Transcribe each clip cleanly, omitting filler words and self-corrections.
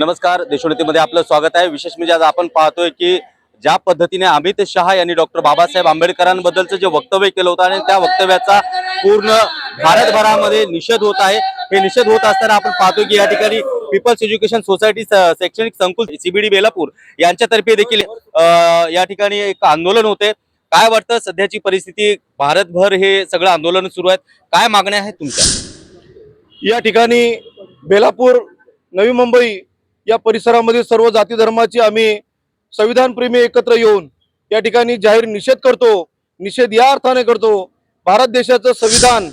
नमस्कार, देशोन्नतीमध्ये आपलं स्वागत आहे। विशेष म्हणजे आज आपण पाहतोय की ज्या पद्धतीने अमित शहा यांनी डॉक्टर बाबासाहेब आंबेडकरांबद्दलचं जे वक्तव्य केलं होतं आणि त्या वक्तव्याचा पूर्ण भारतभरामध्ये निषेध होत आहे। हे निषेध होत असताना आपण पाहतोय की या ठिकाणी पीपल्स एज्युकेशन सोसायटी शैक्षणिक संकुल CBD बेलापूर यांच्यातर्फे देखील या ठिकाणी एक आंदोलन होते। काय वाटतं सध्याची परिस्थिती, भारतभर हे सगळं आंदोलन सुरू आहेत, काय मागण्या आहेत तुमच्या? या ठिकाणी बेलापूर, नवी मुंबई या परिसरामध्ये सर्व जाती धर्माची आम्ही संविधान प्रेमी एकत्र येऊन या ठिकाणी जाहीर निषेध करतो। निषेध या अर्थाने करतो, भारत देशाचं संविधान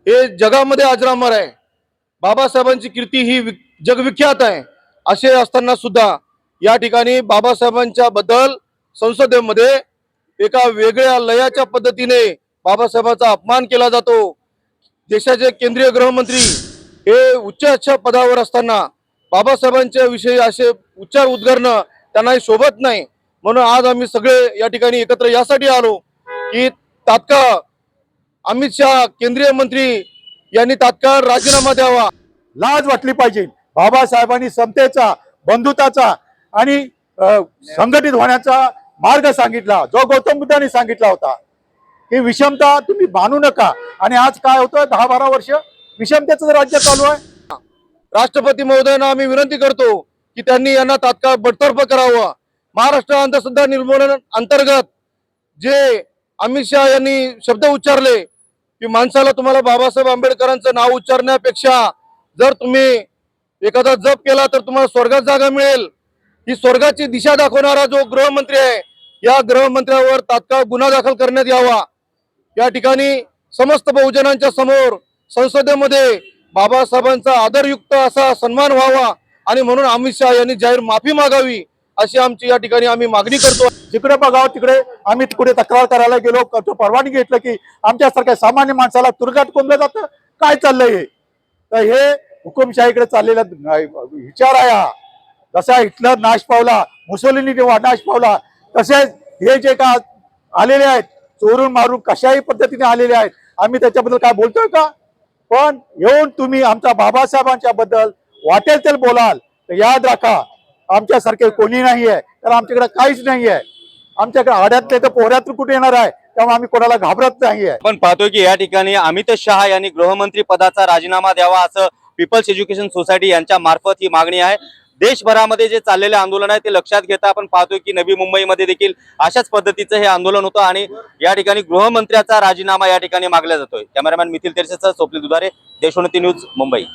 हे जगामध्ये अजरामर आहे, बाबासाहेबांची कीर्ती ही जगविख्यात आहे। असे असताना सुद्धा या ठिकाणी बाबासाहेबांच्या बद्दल संसदेमध्ये एका वेगळ्या लयाच्या पद्धतीने बाबासाहेबांचा अपमान केला जातो। देशाचे केंद्रीय गृहमंत्री हे उच्च पदावर असताना बाबासाहेबांच्या विषयी असे उच्चार उद्गारणं त्यांना शोभत नाही। म्हणून आज आम्ही सगळे या ठिकाणी एकत्र यासाठी आलो की तात्काळ अमित शहा केंद्रीय मंत्री यांनी तात्काळ राजीनामा द्यावा। लाज वाटली पाहिजे। बाबासाहेबांनी समतेचा, बंधुताचा आणि संघटित होण्याचा मार्ग सांगितला, जो गौतम बुद्धांनी सांगितला होता की विषमता तुम्ही मानू नका। आणि आज काय होतं, 10-12 वर्ष विषमतेचं राज्य चालू आहे। राष्ट्रपती महोदयांना आम्ही विनंती करतो की त्यांनी यांना तात्काळ बडतर्फ करावं। महाराष्ट्र अंधश्रद्धा निर्मूलन अंतर्गत जे अमित शहा यांनी शब्द उच्चारले की माणसाला तुम्हाला बाबासाहेब आंबेडकरांचं नाव उच्चारण्यापेक्षा जर तुम्ही एखादा जप केला तर तुम्हाला स्वर्गात जागा मिळेल, ही स्वर्गाची दिशा दाखवणारा जो गृहमंत्री आहे, या गृहमंत्र्यावर तात्काळ गुन्हा दाखल करण्यात यावा। या ठिकाणी समस्त बहुजनांच्या समोर संसदेमध्ये बाबासाहेबांचा आदरयुक्त असा सन्मान व्हावा आणि म्हणून अमित शहा यांनी जाहीर माफी मागावी अशी आमची या ठिकाणी आम्ही मागणी करतो। जिकडे बघावं तिकडे आम्ही कुठे तक्रार करायला गेलो, परवानगी घेतलं की आमच्यासारख्या सामान्य माणसाला तुरुंगात कोंबलं जातं। काय चाललंय हे? तर हे हुकुमशाहीकडे चाललेला विचार आहे हा। जसा हिटलर नाश पावला, मुसोलिनी नाश पावला, तसेच हे जे का आलेले आहेत चोरून मारून कशाही पद्धतीने आलेले आहेत, आम्ही त्याच्याबद्दल काय बोलतोय का? पण येऊन तुम्ही आमच्या बाबासाहेबांच्या बद्दल वाटेल ते बोलाल तर याद राखा, आमच्यासारखे कोणी नाही आहे, तर आमच्याकडे काहीच नाही आहे। आमच्याकडे आड्यातले तर पोहऱ्यातून कुठे येणार आहे, त्यामुळे आम्ही कोणाला घाबरत नाही आहे। पण पाहतोय की या ठिकाणी अमित शहा यांनी गृहमंत्री पदाचा राजीनामा द्यावा असं पीपल्स एज्युकेशन सोसायटी यांच्या मार्फत ही मागणी आहे। देशभरामध्ये जे चाललेले आंदोलन आहे ते लक्षात घेता आपण पाहतोय की नवी मुंबईमध्ये देखील अशाच पद्धतीचं हे आंदोलन होतं आणि या ठिकाणी गृहमंत्र्याचा राजीनामा या ठिकाणी मागला जातोय। Cameraman methyl तेरसेसह Swapnil दुधारे, Deshonnati news, Mumbai.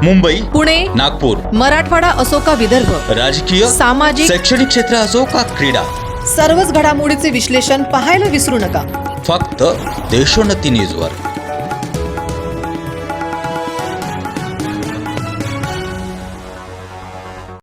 Mumbai, Pune, Nagpur, Marathwada असो का विदर्भ, राजकीय, सामाजिक, शैक्षणिक क्षेत्र असो का क्रीडा, सर्वच घडामोडीचे विश्लेषण पाहायला विसरू नका। फक्त देशोन्नती न्यूजवर।